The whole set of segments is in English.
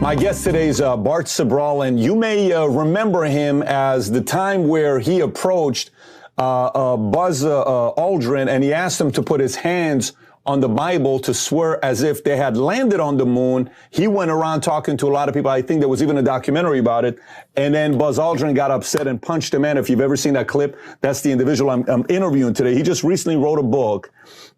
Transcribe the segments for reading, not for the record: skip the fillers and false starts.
My guest today is Bart Sibrel, and you may remember him as the time where he approached Buzz Aldrin, and he asked him to put his hands on the Bible to swear as if they had landed on the moon. He went around talking to a lot of people. I think there was even a documentary about it. And then Buzz Aldrin got upset and punched him in. If you've ever seen that clip, that's the individual I'm interviewing today. He just recently wrote a book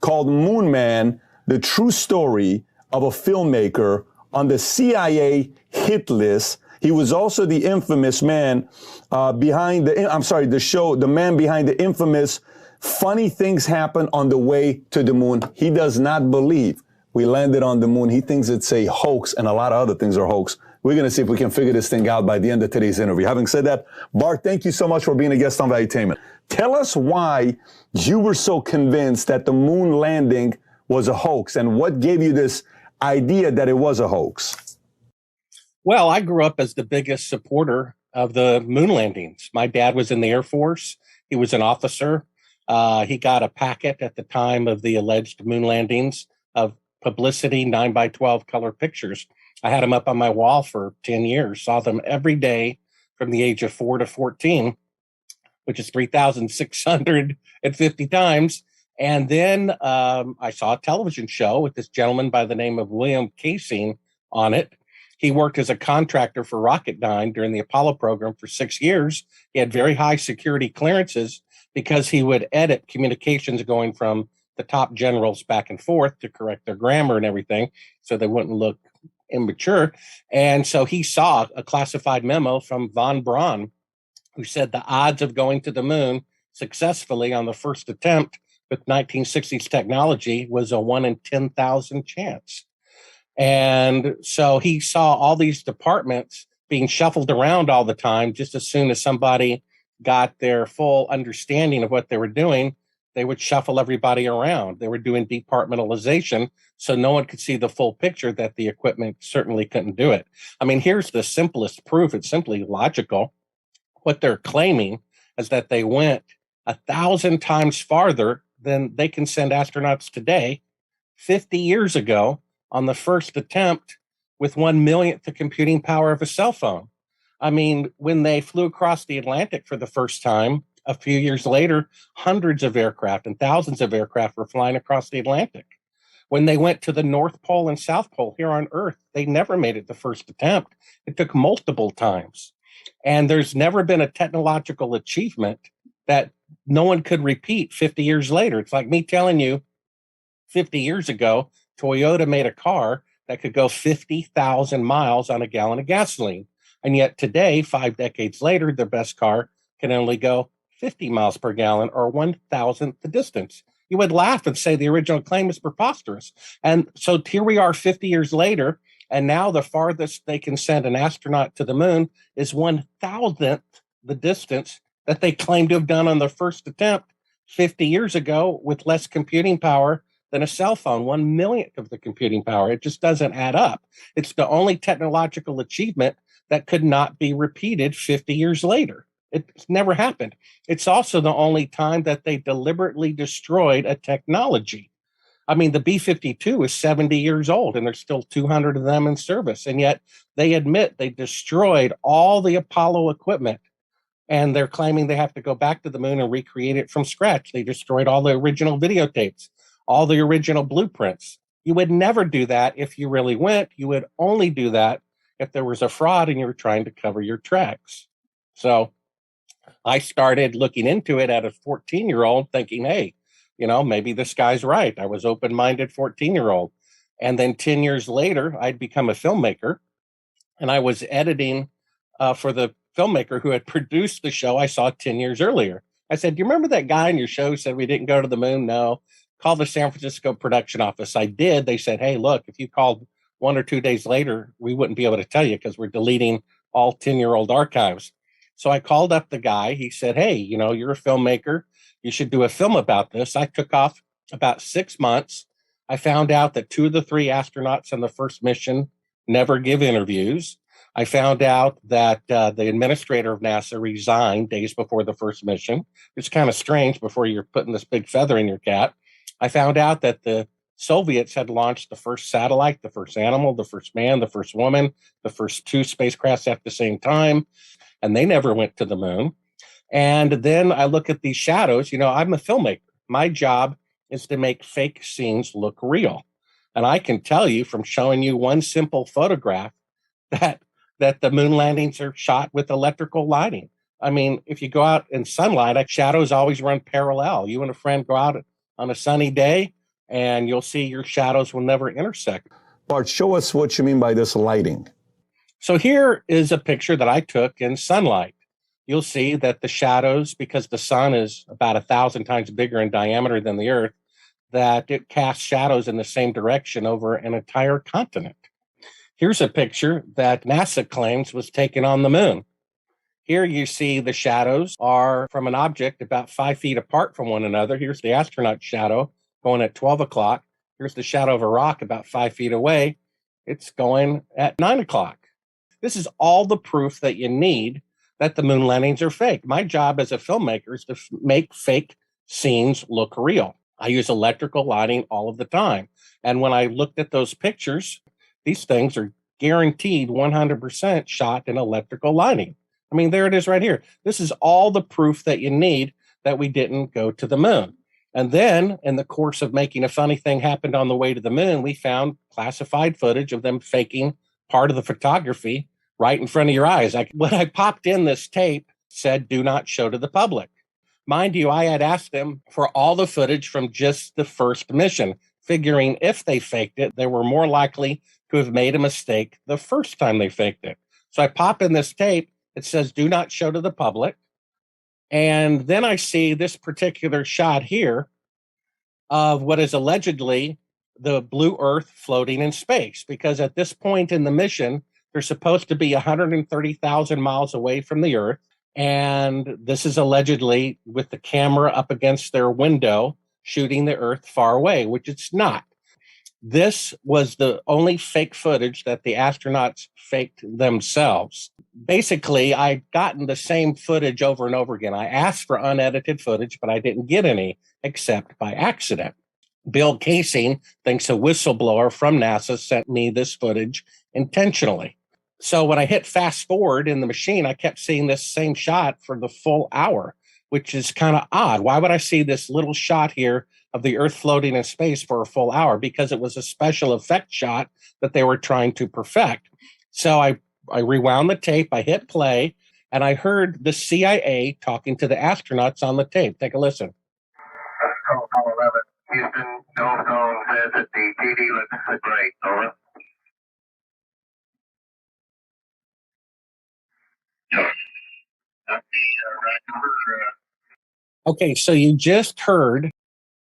called Moon Man, The True Story of a Filmmaker on the CIA hit list. He was also the infamous man behind the man behind the infamous Funny Things Happen on the Way to the Moon. He does not believe we landed on the moon. He thinks it's a hoax, and a lot of other things are hoax. We're going to see if we can figure this thing out by the end of today's interview. Having said that, Bart, thank you so much for being a guest on Valuetainment. Tell us why you were so convinced that the moon landing was a hoax, and what gave you this idea that it was a hoax? Well, I grew up as the biggest supporter of the moon landings. My dad was in the Air Force. He was an officer. He got a packet at the time of the alleged moon landings of publicity 9x12 color pictures. I had them up on my wall for 10 years, saw them every day from the age of 4 to 14, which is 3,650 times. And then I saw a television show with this gentleman by the name of William Casing on it. He worked as a contractor for Rocketdyne during the Apollo program for 6 years. He had very high security clearances because he would edit communications going from the top generals back and forth to correct their grammar and everything so they wouldn't look immature. And so he saw a classified memo from von Braun, who said the odds of going to the moon successfully on the first attempt with 1960s technology was a 1 in 10,000 chance. And so he saw all these departments being shuffled around all the time. Just as soon as somebody got their full understanding of what they were doing, they would shuffle everybody around. They were doing departmentalization, so no one could see the full picture that the equipment certainly couldn't do it. I mean, here's the simplest proof. It's simply logical. What they're claiming is that they went 1,000 times farther than they can send astronauts today, 50 years ago, on the first attempt with 1/1,000th the computing power of a cell phone. I mean, when they flew across the Atlantic for the first time, a few years later, hundreds of aircraft and thousands of aircraft were flying across the Atlantic. When they went to the North Pole and South Pole here on Earth, they never made it the first attempt. It took multiple times. And there's never been a technological achievement that no one could repeat 50 years later. It's like me telling you 50 years ago, Toyota made a car that could go 50,000 miles on a gallon of gasoline. And yet today, 5 decades later, the best car can only go 50 miles per gallon or 1,000th the distance. You would laugh and say the original claim is preposterous. And so here we are 50 years later, and now the farthest they can send an astronaut to the moon is 1,000th the distance that they claim to have done on the first attempt 50 years ago with less computing power than a cell phone, 1/1,000th of the computing power. It just doesn't add up. It's the only technological achievement that could not be repeated 50 years later. It's never happened. It's also the only time that they deliberately destroyed a technology. I mean, the B-52 is 70 years old, and there's still 200 of them in service. And yet they admit they destroyed all the Apollo equipment, and they're claiming they have to go back to the moon and recreate it from scratch. They destroyed all the original videotapes, all the original blueprints. You would never do that if you really went. You would only do that if there was a fraud and you were trying to cover your tracks. So I started looking into it at a 14-year-old thinking, hey, maybe this guy's right. I was open-minded 14-year-old. And then 10 years later, I'd become a filmmaker, and I was editing for the filmmaker who had produced the show I saw 10 years earlier. I said, do you remember that guy in your show who said we didn't go to the moon? No. Call the San Francisco production office. I did. They said, hey, look, if you called 1 or 2 days later, we wouldn't be able to tell you because we're deleting all 10-year-old archives. So I called up the guy. He said, hey, you're a filmmaker. You should do a film about this. I took off about 6 months. I found out that 2 of the 3 astronauts on the first mission never give interviews. I found out that the administrator of NASA resigned days before the first mission. It's kind of strange before you're putting this big feather in your cap. I found out that the Soviets had launched the first satellite, the first animal, the first man, the first woman, the first two spacecrafts at the same time, and they never went to the moon. And then I look at these shadows. I'm a filmmaker. My job is to make fake scenes look real. And I can tell you from showing you one simple photograph that the moon landings are shot with electrical lighting. I mean, if you go out in sunlight, shadows always run parallel. You and a friend go out on a sunny day, and you'll see your shadows will never intersect. Bart, show us what you mean by this lighting. So here is a picture that I took in sunlight. You'll see that the shadows, because the sun is about 1,000 times bigger in diameter than the Earth, that it casts shadows in the same direction over an entire continent. Here's a picture that NASA claims was taken on the moon. Here you see the shadows are from an object about 5 feet apart from one another. Here's the astronaut shadow going at 12 o'clock. Here's the shadow of a rock about 5 feet away. It's going at 9 o'clock. This is all the proof that you need that the moon landings are fake. My job as a filmmaker is to make fake scenes look real. I use electrical lighting all of the time. And when I looked at those pictures, these things are guaranteed 100% shot in electrical lighting. I mean, there it is right here. This is all the proof that you need that we didn't go to the moon. And then in the course of making a funny thing happened on the way to the moon, we found classified footage of them faking part of the photography right in front of your eyes. When I popped in this tape, said, do not show to the public. Mind you, I had asked them for all the footage from just the first mission, figuring if they faked it, they were more likely to have made a mistake the first time they faked it. So I pop in this tape. It says, do not show to the public. And then I see this particular shot here of what is allegedly the blue Earth floating in space, because at this point in the mission, they're supposed to be 130,000 miles away from the Earth. And this is allegedly with the camera up against their window, shooting the Earth far away, which it's not. This was the only fake footage that the astronauts faked themselves. Basically, I'd gotten the same footage over and over again. I asked for unedited footage, but I didn't get any except by accident. Bill Casing thinks a whistleblower from NASA sent me this footage intentionally. So when I hit fast forward in the machine, I kept seeing this same shot for the full hour, which is kind of odd. Why would I see this little shot here of the Earth floating in space for a full hour? Because it was a special effect shot that they were trying to perfect. So I rewound the tape, I hit play, and I heard the CIA talking to the astronauts on the tape. Take a listen. Call 11. Houston, Gulf Zone says that the TD looks great. Over. Okay, so you just heard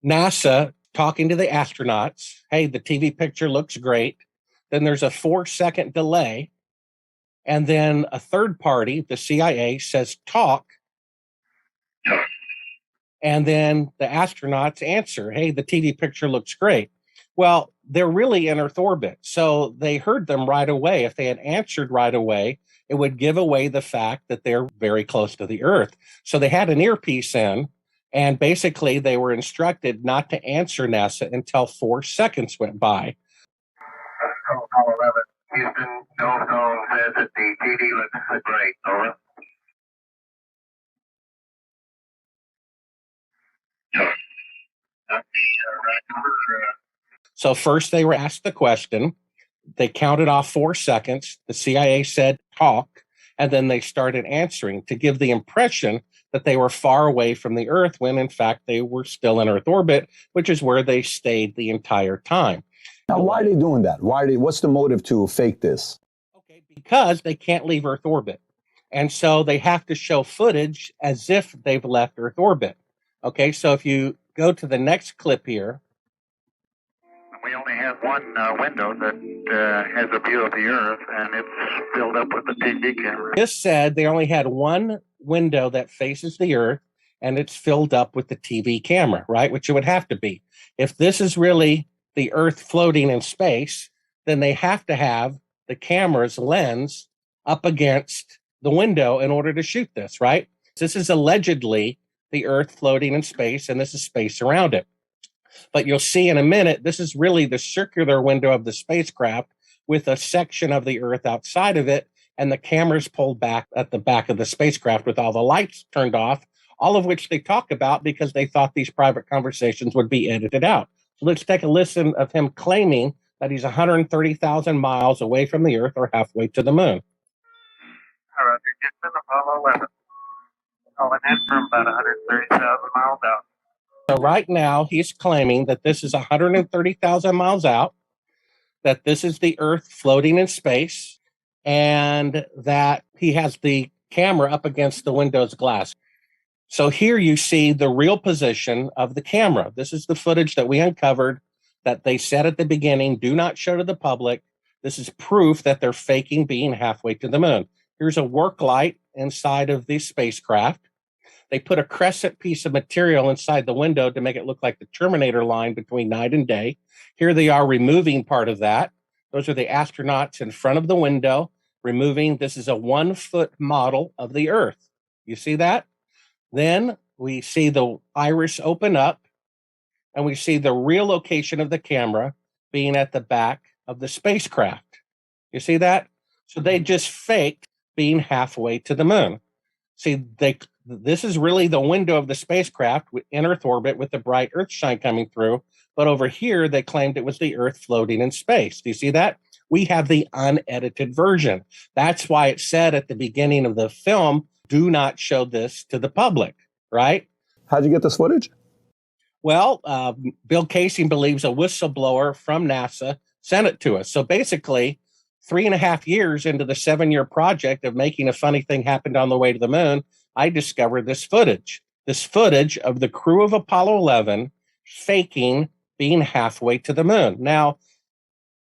NASA talking to the astronauts. Hey, the TV picture looks great. Then there's a 4-second delay. And then a third party, the CIA, says talk. And then the astronauts answer, hey, the TV picture looks great. Well, they're really in Earth orbit. So they heard them right away. If they had answered right away, it would give away the fact that they're very close to the Earth. So they had an earpiece in, and basically they were instructed not to answer NASA until 4 seconds went by. Call 11. Houston, Gulf Zone says that the TD looks great. Over. So first they were asked the question. They counted off 4 seconds. The CIA said talk, and then they started answering to give the impression that they were far away from the Earth when in fact they were still in Earth orbit, which is where they stayed the entire time. Now, why are they doing that? What's the motive to fake this? Okay, because they can't leave Earth orbit. And so they have to show footage as if they've left Earth orbit. Okay, so if you go to the next clip here. We only have one window that has a view of the Earth, and it's filled up with the TV camera. This said they only had one window that faces the Earth, and it's filled up with the TV camera, right? Which it would have to be. If this is really the Earth floating in space, then they have to have the camera's lens up against the window in order to shoot this, right? This is allegedly the Earth floating in space, and this is space around it. But you'll see in a minute, this is really the circular window of the spacecraft with a section of the Earth outside of it, and the cameras pulled back at the back of the spacecraft with all the lights turned off, all of which they talk about because they thought these private conversations would be edited out. So let's take a listen of him claiming that he's 130,000 miles away from the Earth or halfway to the moon. Roger, Gibson, Apollo 11. Calling in from about 130,000 miles out. So right now, he's claiming that this is 130,000 miles out, that this is the Earth floating in space, and that he has the camera up against the window's glass. So here you see the real position of the camera. This is the footage that we uncovered that they said at the beginning, do not show to the public. This is proof that they're faking being halfway to the moon. Here's a work light inside of the spacecraft. They put a crescent piece of material inside the window to make it look like the Terminator line between night and day. Here they are removing part of that. Those are the astronauts in front of the window removing. This is a 1-foot model of the Earth. You see that? Then we see the iris open up, and we see the real location of the camera being at the back of the spacecraft. You see that? So they just faked being halfway to the moon. See, this is really the window of the spacecraft in Earth orbit with the bright Earth shine coming through. But over here, they claimed it was the Earth floating in space. Do you see that? We have the unedited version. That's why it said at the beginning of the film, do not show this to the public, right? How'd you get this footage? Well, Bill Casey believes a whistleblower from NASA sent it to us. So basically, 3.5 years into the 7-year project of making a funny thing happen on the way to the moon, I discovered this footage of the crew of Apollo 11 faking being halfway to the moon. Now,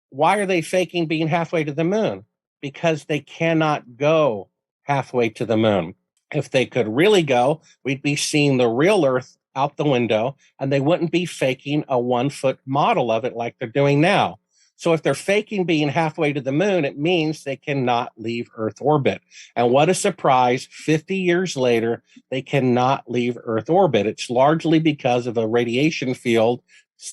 why are they faking being halfway to the moon? Because they cannot go halfway to the moon. If they could really go, we'd be seeing the real Earth out the window, and they wouldn't be faking a 1-foot model of it like they're doing now. So if they're faking being halfway to the moon, it means they cannot leave Earth orbit. And what a surprise, 50 years later, they cannot leave Earth orbit. It's largely because of a radiation field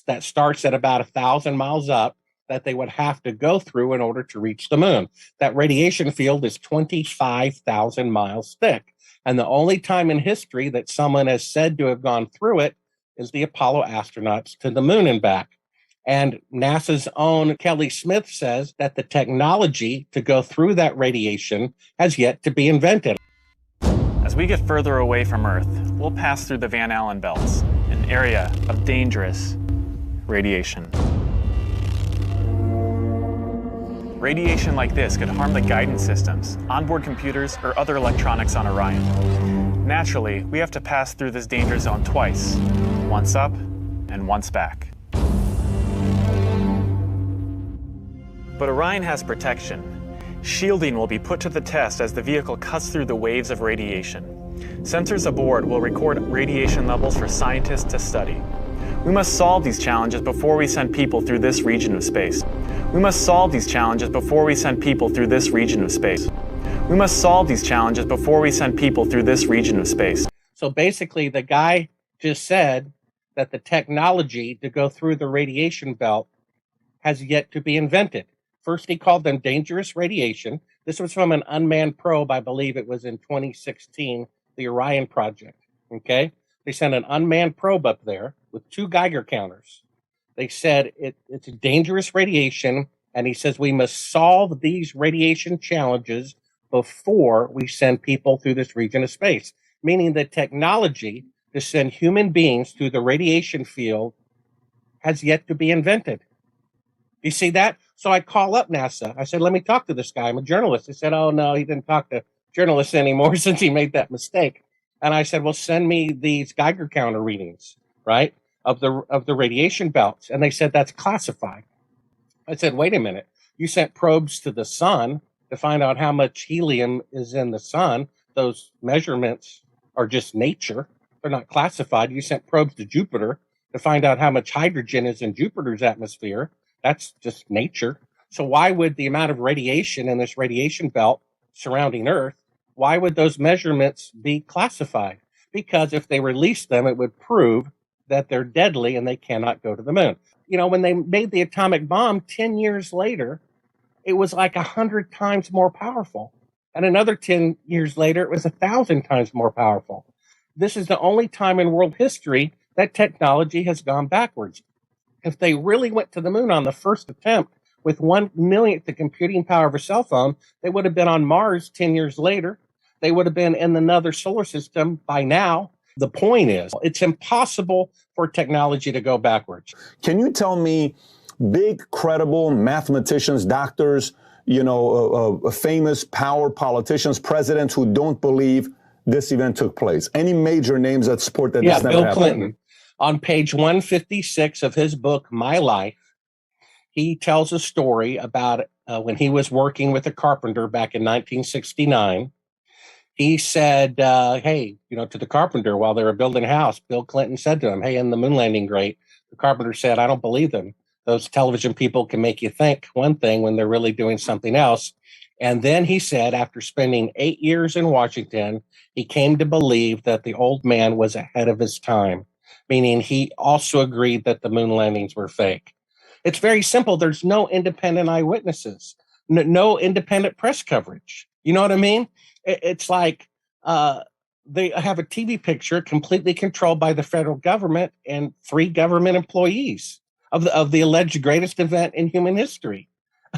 that starts at about 1,000 miles up that they would have to go through in order to reach the moon. That radiation field is 25,000 miles thick. And the only time in history that someone has said to have gone through it is the Apollo astronauts to the moon and back. And NASA's own Kelly Smith says that the technology to go through that radiation has yet to be invented. As we get further away from Earth, we'll pass through the Van Allen belts, an area of dangerous radiation. Radiation like this could harm the guidance systems, onboard computers, or other electronics on Orion. Naturally, we have to pass through this danger zone twice, once up and once back. But Orion has protection. Shielding will be put to the test as the vehicle cuts through the waves of radiation. Sensors aboard will record radiation levels for scientists to study. We must solve these challenges before we send people through this region of space. We must solve these challenges before we send people through this region of space. We must solve these challenges before we send people through this region of space. So basically, the guy just said that the technology to go through the radiation belt has yet to be invented. First, he called them dangerous radiation. This was from an unmanned probe, I believe it was in 2016, the Orion project, okay? They sent an unmanned probe up there with 2 Geiger counters. They said it's a dangerous radiation, and he says we must solve these radiation challenges before we send people through this region of space, meaning the technology to send human beings through the radiation field has yet to be invented. You see that? So I call up NASA. I said, let me talk to this guy. I'm a journalist. He said, oh, no, he didn't talk to journalists anymore since he made that mistake. And I said, well, send me these Geiger counter readings, right, of the radiation belts. And they said, that's classified. I said, wait a minute. You sent probes to the sun to find out how much helium is in the sun. Those measurements are just nature. They're not classified. You sent probes to Jupiter to find out how much hydrogen is in Jupiter's atmosphere. That's just nature. So why would the amount of radiation in this radiation belt surrounding Earth, why would those measurements be classified? Because if they released them, it would prove that they're deadly and they cannot go to the moon. When they made the atomic bomb 10 years later, it was like 100 times more powerful. And another 10 years later, it was 1,000 times more powerful. This is the only time in world history that technology has gone backwards. If they really went to the moon on the first attempt with 1/1,000,000th the computing power of a cell phone, they would have been on Mars 10 years later. They would have been in another solar system by now. The point is, it's impossible for technology to go backwards. Can you tell me big, credible mathematicians, doctors, famous power politicians, presidents who don't believe this event took place? Any major names that support that? Yeah, this never Bill happened? Clinton. On page 156 of his book, My Life, he tells a story about when he was working with a carpenter back in 1969. He said, hey, to the carpenter while they were building a house, Bill Clinton said to him, hey, in the moon landing great? The carpenter said, I don't believe them. Those television people can make you think one thing when they're really doing something else. And then he said, after spending 8 years in Washington, he came to believe that the old man was ahead of his time, meaning he also agreed that the moon landings were fake. It's very simple. There's no independent eyewitnesses, no independent press coverage. You know what I mean? It's like they have a TV picture completely controlled by the federal government and 3 government employees of the alleged greatest event in human history.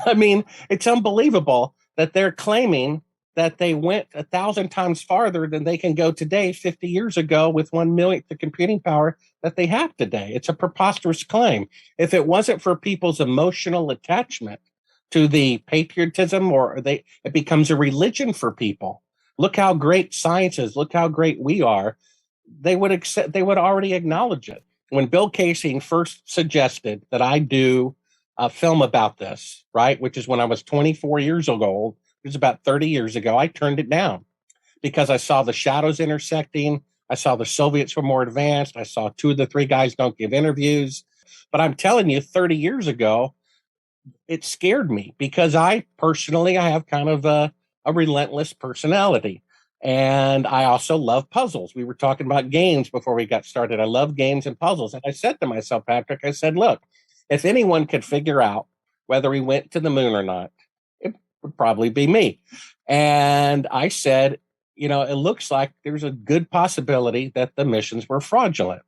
I mean, it's unbelievable that they're claiming that they went 1,000 times farther than they can go today 50 years ago with 1/1,000,000th the computing power that they have today. It's a preposterous claim. If it wasn't for people's emotional attachment to the patriotism, it becomes a religion for people. Look how great science is. Look how great we are. They would already acknowledge it. When Bill Casey first suggested that I do a film about this, right, which is when I was 24 years old, it was about 30 years ago, I turned it down because I saw the shadows intersecting. I saw the Soviets were more advanced. I saw 2 of the 3 guys don't give interviews. But I'm telling you, 30 years ago, it scared me because I have kind of a relentless personality. And I also love puzzles. We were talking about games before we got started. I love games and puzzles. And I said to myself, Patrick, I said, look, if anyone could figure out whether he went to the moon or not, it would probably be me. And I said, it looks like there's a good possibility that the missions were fraudulent.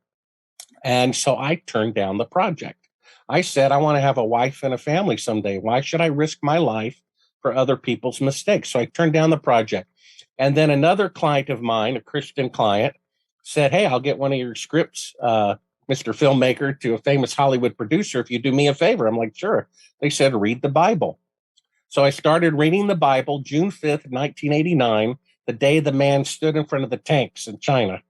And so I turned down the project. I said, I want to have a wife and a family someday. Why should I risk my life for other people's mistakes? So I turned down the project. And then another client of mine, a Christian client, said, hey, I'll get one of your scripts, Mr. Filmmaker, to a famous Hollywood producer if you do me a favor. I'm like, sure. They said, read the Bible. So I started reading the Bible June 5th, 1989, the day the man stood in front of the tanks in China.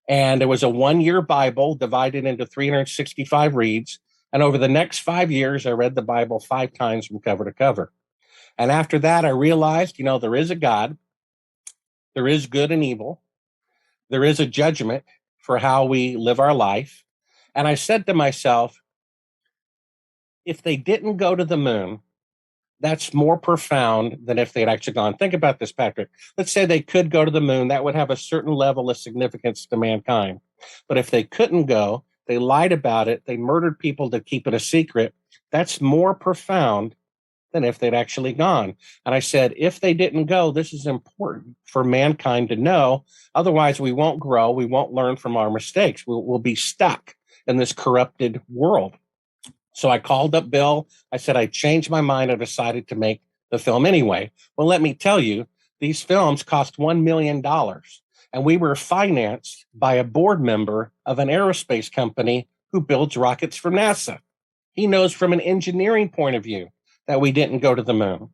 And it was a 1-year Bible divided into 365 reads. And over the next 5 years, I read the Bible 5 times from cover to cover. And after that, I realized, there is a God. There is good and evil. There is a judgment for how we live our life. And I said to myself, if they didn't go to the moon, that's more profound than if they'd actually gone. Think about this, Patrick. Let's say they could go to the moon. That would have a certain level of significance to mankind. But if they couldn't go, they lied about it, they murdered people to keep it a secret, that's more profound than if they'd actually gone. And I said, if they didn't go, this is important for mankind to know. Otherwise, we won't grow. We won't learn from our mistakes. We'll be stuck in this corrupted world. So I called up Bill. I said, I changed my mind. I decided to make the film anyway. Well, let me tell you, these films cost $1 million. And we were financed by a board member of an aerospace company who builds rockets for NASA. He knows from an engineering point of view that we didn't go to the moon.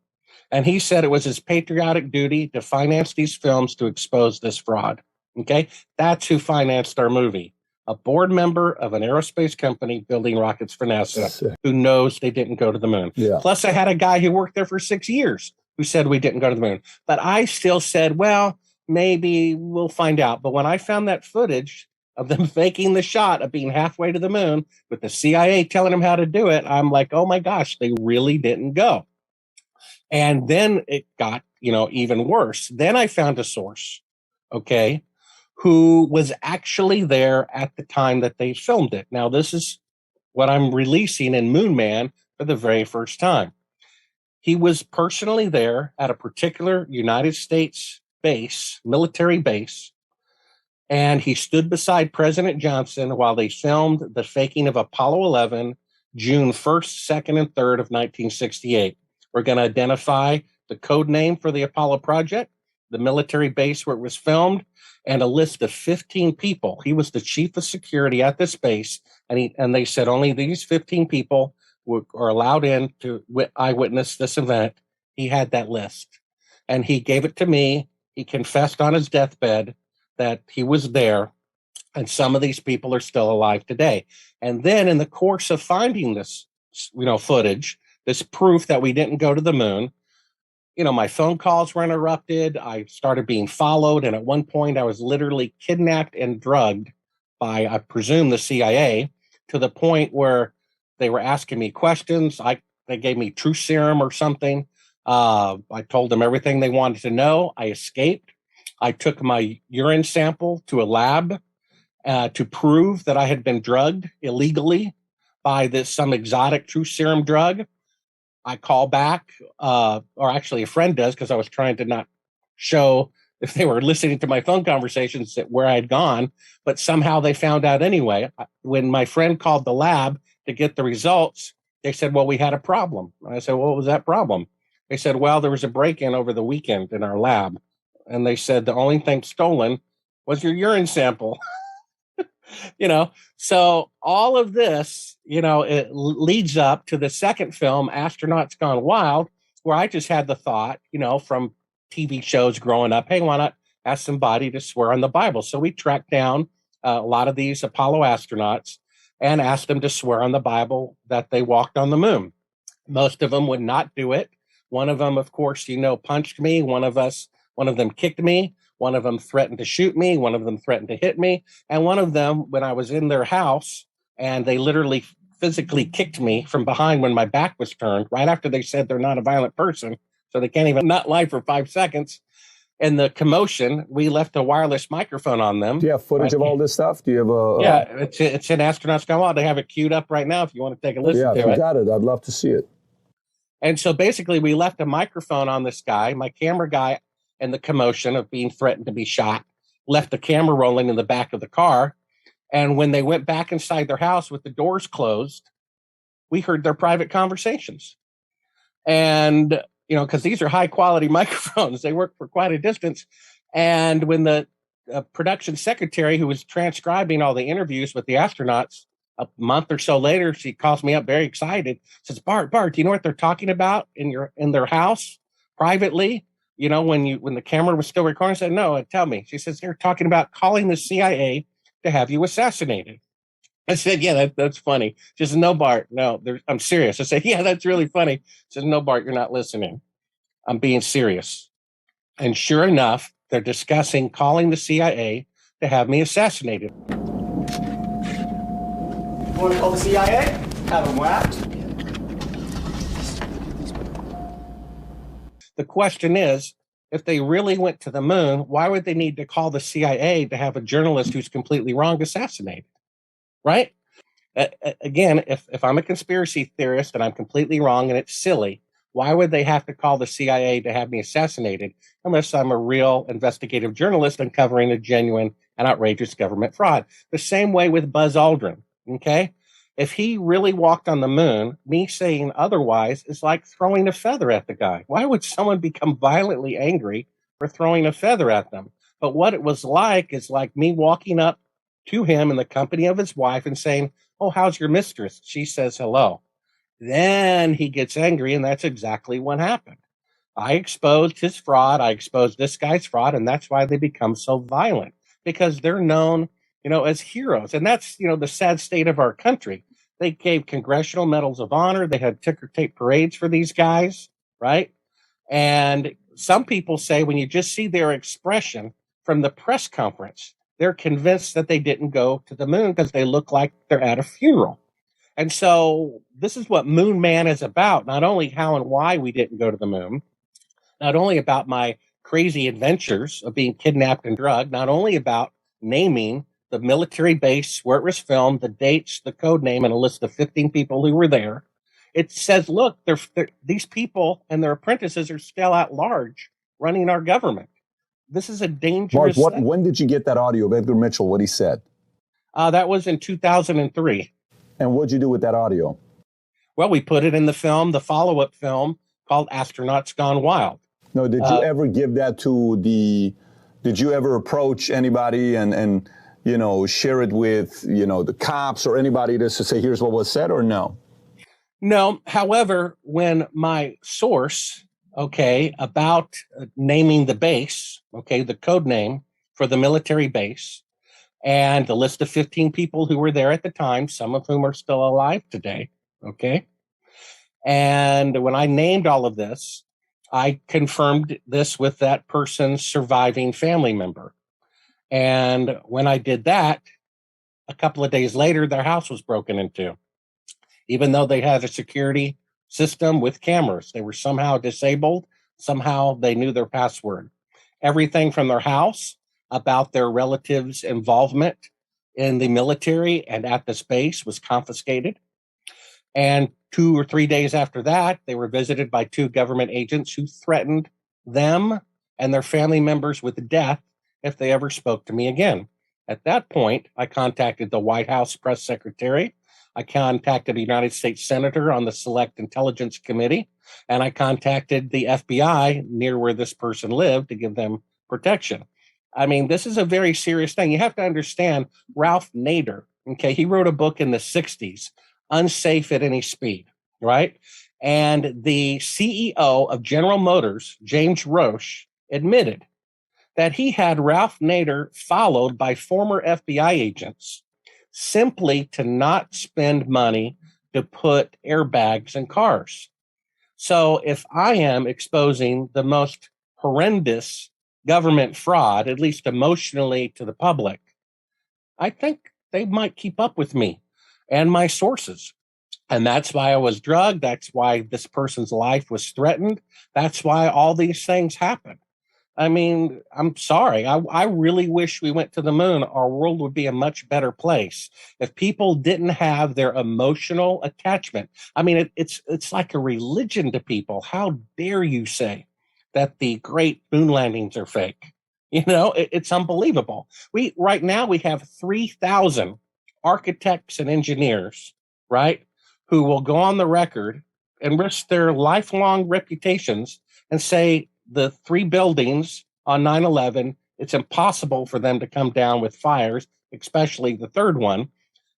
And he said it was his patriotic duty to finance these films to expose this fraud. Okay, that's who financed our movie. A board member of an aerospace company building rockets for NASA who knows they didn't go to the moon. Yeah. Plus, I had a guy who worked there for 6 years who said we didn't go to the moon. But I still said, well, maybe we'll find out. But when I found that footage of them faking the shot of being halfway to the moon with the CIA telling them how to do it, I'm like, oh my gosh, they really didn't go. And then it got, even worse. Then I found a source, okay, who was actually there at the time that they filmed it. Now, this is what I'm releasing in Moon Man for the very first time. He was personally there at a particular United States base, military base, and he stood beside President Johnson while they filmed the faking of Apollo 11, June 1st, 2nd, and 3rd of 1968. We're going to identify the code name for the Apollo project, the military base where it was filmed, and a list of 15 people. He was the chief of security at this base, and they said only these 15 people are allowed in to eyewitness this event. He had that list, and he gave it to me. He confessed on his deathbed that he was there, and some of these people are still alive today. And then in the course of finding this, footage, this proof that we didn't go to the moon, my phone calls were interrupted. I started being followed. And at one point, I was literally kidnapped and drugged by, I presume, the CIA, to the point where they were asking me questions. They gave me truth serum or something. I told them everything they wanted to know. I escaped. I took my urine sample to a lab to prove that I had been drugged illegally by some exotic truth serum drug. I call back, or actually a friend does, because I was trying to not show if they were listening to my phone conversations where I'd gone, but somehow they found out anyway. When my friend called the lab to get the results, they said, well, we had a problem. I said, well, what was that problem? They said, well, there was a break-in over the weekend in our lab. And they said the only thing stolen was your urine sample. So all of this, it leads up to the second film, Astronauts Gone Wild, where I just had the thought, from TV shows growing up, hey, why not ask somebody to swear on the Bible? So we tracked down a lot of these Apollo astronauts and asked them to swear on the Bible that they walked on the moon. Most of them would not do it. One of them, of course, punched me. One of them kicked me. One of them threatened to shoot me. One of them threatened to hit me. And one of them, when I was in their house, and they literally physically kicked me from behind when my back was turned, right after they said they're not a violent person, so they can't even not lie for 5 seconds. In the commotion, we left a wireless microphone on them. Do you have footage of all this stuff? Do you have Yeah, it's in Astronauts Gone Wild. They have it queued up right now if you want to take a listen to it. Yeah, if you got it, I'd love to see it. And so basically, we left a microphone on this guy, my camera guy, and the commotion of being threatened to be shot, left the camera rolling in the back of the car. And when they went back inside their house with the doors closed, we heard their private conversations. And, because these are high quality microphones, they work for quite a distance. And when the production secretary who was transcribing all the interviews with the astronauts, a month or so later, she calls me up very excited, says, Bart, do you know what they're talking about in their house privately? When the camera was still recording? I said, no, tell me. She says, they're talking about calling the CIA to have you assassinated. I said, yeah, that's funny. She says, no, Bart, no, I'm serious. I said, yeah, that's really funny. She says, no, Bart, you're not listening. I'm being serious. And sure enough, they're discussing calling the CIA to have me assassinated. You want to call the CIA? Have them whacked? The question is, if they really went to the moon, why would they need to call the CIA to have a journalist who's completely wrong assassinated? Right? Again, if I'm a conspiracy theorist and I'm completely wrong and it's silly, why would they have to call the CIA to have me assassinated unless I'm a real investigative journalist uncovering a genuine and outrageous government fraud? The same way with Buzz Aldrin, okay? If he really walked on the moon, me saying otherwise is like throwing a feather at the guy. Why would someone become violently angry for throwing a feather at them? But what it was like is like me walking up to him in the company of his wife and saying, oh, how's your mistress? She says hello. Then he gets angry, and that's exactly what happened. I exposed his fraud. I exposed this guy's fraud, and that's why they become so violent, because they're known, as heroes. And that's, the sad state of our country. They gave congressional medals of honor. They had ticker tape parades for these guys, right? And some people say when you just see their expression from the press conference, they're convinced that they didn't go to the moon because they look like they're at a funeral. And so this is what Moon Man is about, not only how and why we didn't go to the moon, not only about my crazy adventures of being kidnapped and drugged, not only about naming the military base where it was filmed, the dates, the code name, and a list of 15 people who were there. It says, look, these people and their apprentices are still at large running our government. This is a dangerous thing. When did you get that audio of Edgar Mitchell, what he said? That was in 2003. And what'd you do with that audio? Well, we put it in the film, the follow-up film called Astronauts Gone Wild. No, did you ever give that to did you ever approach anybody and share it with, the cops or anybody just to say, here's what was said, or no? No. However, when my source, about naming the base, the code name for the military base, and the list of 15 people who were there at the time, some of whom are still alive today, and when I named all of this, I confirmed this with that person's surviving family member. And when I did that, a couple of days later, their house was broken into. Even though they had a security system with cameras, they were somehow disabled. Somehow they knew their password. Everything from their house about their relatives' involvement in the military and at this base was confiscated. And 2 or 3 days after that, they were visited by 2 government agents who threatened them and their family members with death if they ever spoke to me again. At that point, I contacted the White House press secretary. I contacted a United States senator on the Select Intelligence Committee, and I contacted the FBI near where this person lived to give them protection. I mean, this is a very serious thing. You have to understand Ralph Nader, he wrote a book in the 60s, Unsafe at Any Speed, right? And the CEO of General Motors, James Roche, admitted that he had Ralph Nader followed by former FBI agents simply to not spend money to put airbags in cars. So if I am exposing the most horrendous government fraud, at least emotionally to the public, I think they might keep up with me and my sources. And that's why I was drugged. That's why this person's life was threatened. That's why all these things happened. I mean, I'm sorry. I really wish we went to the moon. Our world would be a much better place if people didn't have their emotional attachment. I mean, it's like a religion to people. How dare you say that the great moon landings are fake? It's unbelievable. Right now we have 3,000 architects and engineers, right, who will go on the record and risk their lifelong reputations and say the 3 buildings on 9/11, it's impossible for them to come down with fires, especially the 3rd one.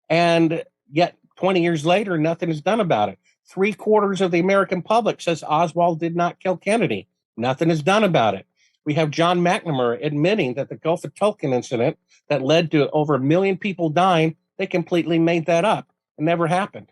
And yet 20 years later, nothing is done about it. 3/4 of the American public says Oswald did not kill Kennedy. Nothing is done about it. We have John McNamara admitting that the Gulf of Tonkin incident that led to over 1 million people dying, they completely made that up. It never happened.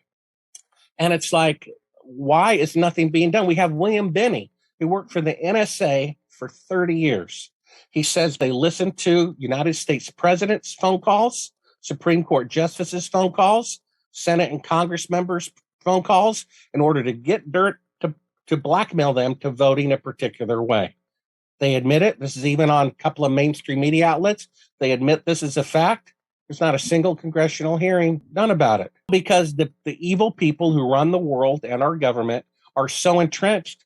And it's like, why is nothing being done? We have William Binney, who worked for the NSA for 30 years. He says they listen to United States president's phone calls, Supreme Court justices' phone calls, Senate and Congress members' phone calls in order to get dirt to blackmail them to voting a particular way. They admit it. This is even on a couple of mainstream media outlets. They admit this is a fact. There's not a single congressional hearing done about it because the evil people who run the world and our government are so entrenched.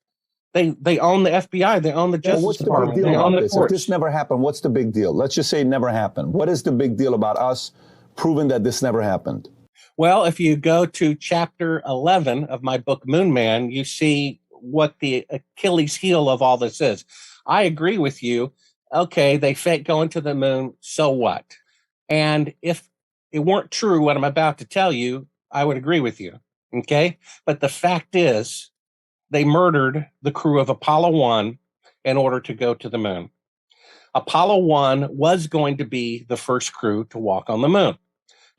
They own the FBI. They own the Justice Department. They own the courts. If this never happened, what's the big deal? Let's just say it never happened. What is the big deal about us proving that this never happened? Well, if you go to chapter 11 of my book, Moon Man, you see what the Achilles heel of all this is. I agree with you. Okay, they fake going to the moon. So what? And if it weren't true, what I'm about to tell you, I would agree with you. Okay. But the fact is, they murdered the crew of Apollo 1 in order to go to the moon. Apollo 1 was going to be the first crew to walk on the moon.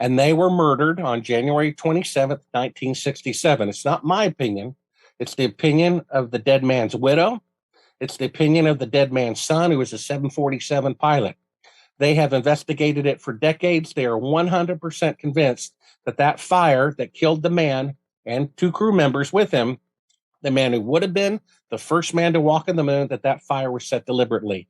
And they were murdered on January 27th, 1967. It's not my opinion. It's the opinion of the dead man's widow. It's the opinion of the dead man's son, who was a 747 pilot. They have investigated it for decades. They are 100% convinced that that fire that killed the man and 2 crew members with him, the man who would have been the first man to walk on the moon, that fire was set deliberately.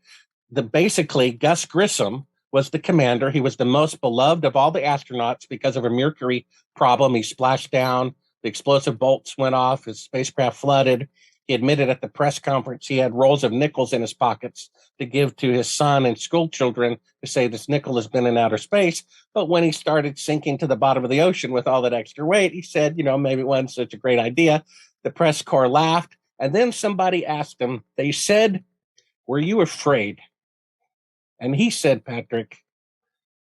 Basically, Gus Grissom was the commander. He was the most beloved of all the astronauts because of a mercury problem. He splashed down, the explosive bolts went off, his spacecraft flooded. He admitted at the press conference he had rolls of nickels in his pockets to give to his son and school children to say this nickel has been in outer space. But when he started sinking to the bottom of the ocean with all that extra weight, he said, maybe it wasn't such a great idea. The press corps laughed. And then somebody asked him, they said, "Were you afraid?" And he said, Patrick,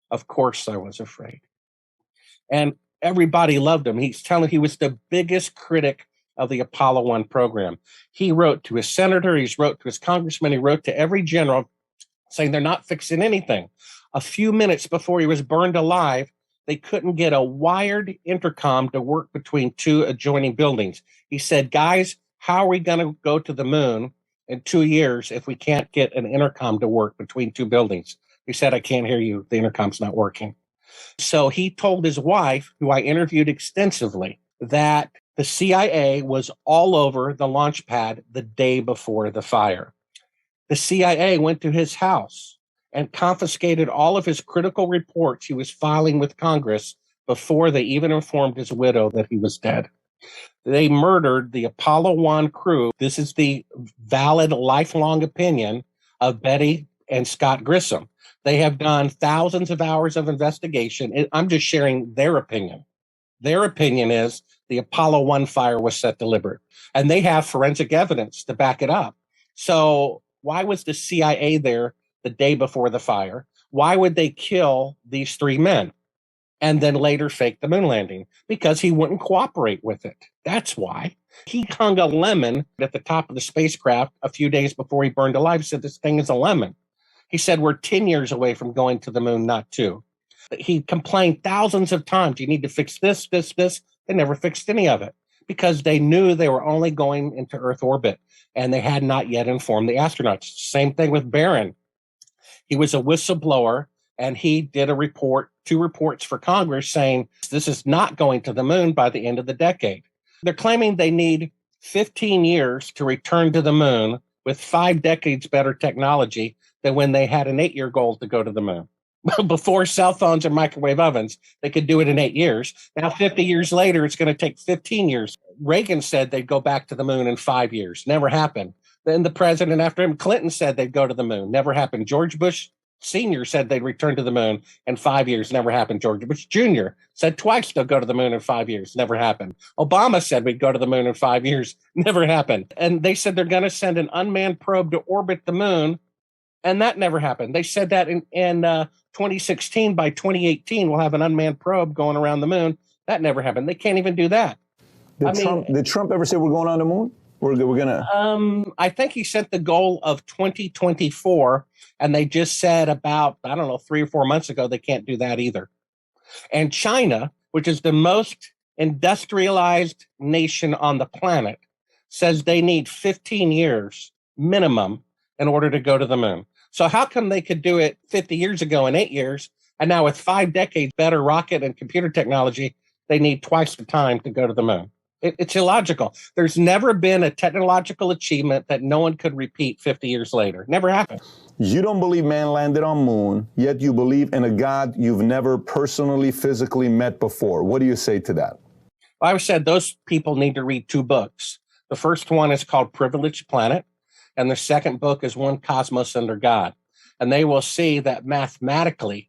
"Of course I was afraid." And everybody loved him. He was the biggest critic of the Apollo 1 program. He wrote to his senator, he's wrote to his congressman, he wrote to every general saying they're not fixing anything. A few minutes before he was burned alive, they couldn't get a wired intercom to work between two adjoining buildings. He said, "Guys, how are we going to go to the moon in 2 years if we can't get an intercom to work between two buildings?" He said, "I can't hear you. The intercom's not working." So he told his wife, who I interviewed extensively, that the CIA was all over the launch pad the day before the fire. The CIA went to his house and confiscated all of his critical reports he was filing with Congress before they even informed his widow that he was dead. They murdered the Apollo 1 crew. This is the valid lifelong opinion of Betty and Scott Grissom. They have done thousands of hours of investigation. I'm just sharing their opinion. Their opinion is the Apollo 1 fire was set deliberate, and they have forensic evidence to back it up. So why was the CIA there the day before the fire? Why would they kill these three men and then later fake the moon landing? Because he wouldn't cooperate with it. That's why. He hung a lemon at the top of the spacecraft a few days before he burned alive. He said, "This thing is a lemon." He said, "We're 10 years away from going to the moon, not 2. He complained thousands of times, "You need to fix this, this, this." They never fixed any of it because they knew they were only going into Earth orbit and they had not yet informed the astronauts. Same thing with Barron. He was a whistleblower and he did 2 reports for Congress saying this is not going to the moon by the end of the decade. They're claiming they need 15 years to return to the moon with 5 decades better technology than when they had an 8-year goal to go to the moon. Before cell phones and microwave ovens, they could do it in 8 years. Now, 50 years later, it's going to take 15 years. Reagan said they'd go back to the moon in 5 years. Never happened. Then the president after him, Clinton, said they'd go to the moon. Never happened. George Bush Sr. said they'd return to the moon in 5 years. Never happened. George Bush Jr. said twice they'll go to the moon in 5 years. Never happened. Obama said we'd go to the moon in 5 years. Never happened. And they said they're going to send an unmanned probe to orbit the moon. And that never happened. They said that in 2016, by 2018, we'll have an unmanned probe going around the moon. That never happened. They can't even do that. Did Trump ever say we're going on the moon? We're going to... I think he set the goal of 2024, and they just said about, 3 or 4 months ago, they can't do that either. And China, which is the most industrialized nation on the planet, says they need 15 years minimum in order to go to the moon. So how come they could do it 50 years ago in 8 years, and now with 5 decades better rocket and computer technology, they need twice the time to go to the moon? It's illogical. There's never been a technological achievement that no one could repeat 50 years later. Never happened. You don't believe man landed on moon, yet you believe in a God you've never personally, physically met before. What do you say to that? I said those people need to read 2 books. The first one is called Privileged Planet, and the second book is One Cosmos Under God. And they will see that mathematically,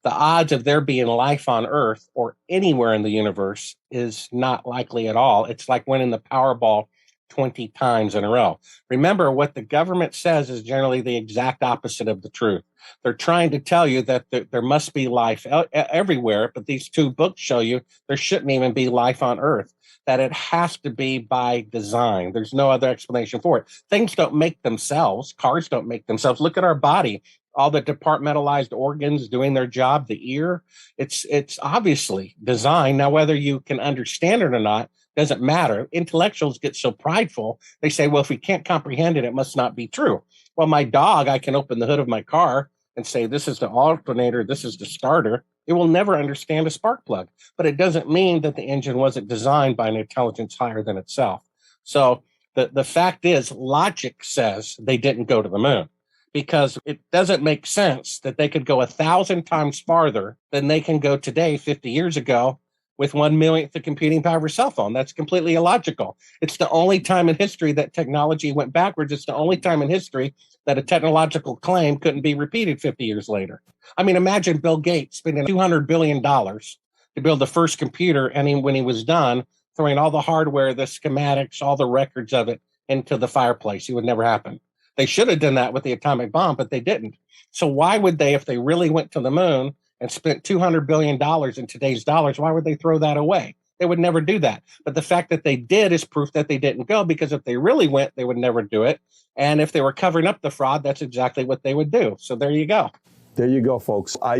the odds of there being life on Earth or anywhere in the universe is not likely at all. It's like winning the Powerball 20 times in a row. Remember, what the government says is generally the exact opposite of the truth. They're trying to tell you that there must be life everywhere, but these 2 books show you there shouldn't even be life on Earth, that it has to be by design. There's no other explanation for it. Things don't make themselves. Cars don't make themselves. Look at our body. All the departmentalized organs doing their job, the ear, it's obviously designed. Now, whether you can understand it or not doesn't matter. Intellectuals get so prideful. They say, well, if we can't comprehend it, it must not be true. Well, my dog, I can open the hood of my car and say, this is the alternator, this is the starter. It will never understand a spark plug, but it doesn't mean that the engine wasn't designed by an intelligence higher than itself. So the fact is, logic says they didn't go to the moon, because it doesn't make sense that they could go 1,000 times farther than they can go today 50 years ago with 1/millionth the computing power of a cell phone. That's completely illogical. It's the only time in history that technology went backwards. It's the only time in history that a technological claim couldn't be repeated 50 years later. I mean, imagine Bill Gates spending $200 billion to build the first computer, and when he was done, throwing all the hardware, the schematics, all the records of it into the fireplace. It would never happen. They should have done that with the atomic bomb, but they didn't. So why would they, if they really went to the moon and spent $200 billion in today's dollars, why would they throw that away? They would never do that. But the fact that they did is proof that they didn't go, because if they really went, they would never do it. And if they were covering up the fraud, that's exactly what they would do. So there you go. There you go, folks. I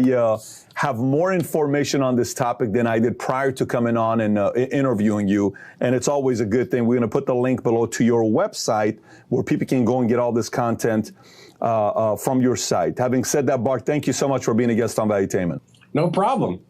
have more information on this topic than I did prior to coming on and interviewing you. And it's always a good thing. We're going to put the link below to your website where people can go and get all this content from your site. Having said that, Bart, thank you so much for being a guest on Valuetainment. No problem.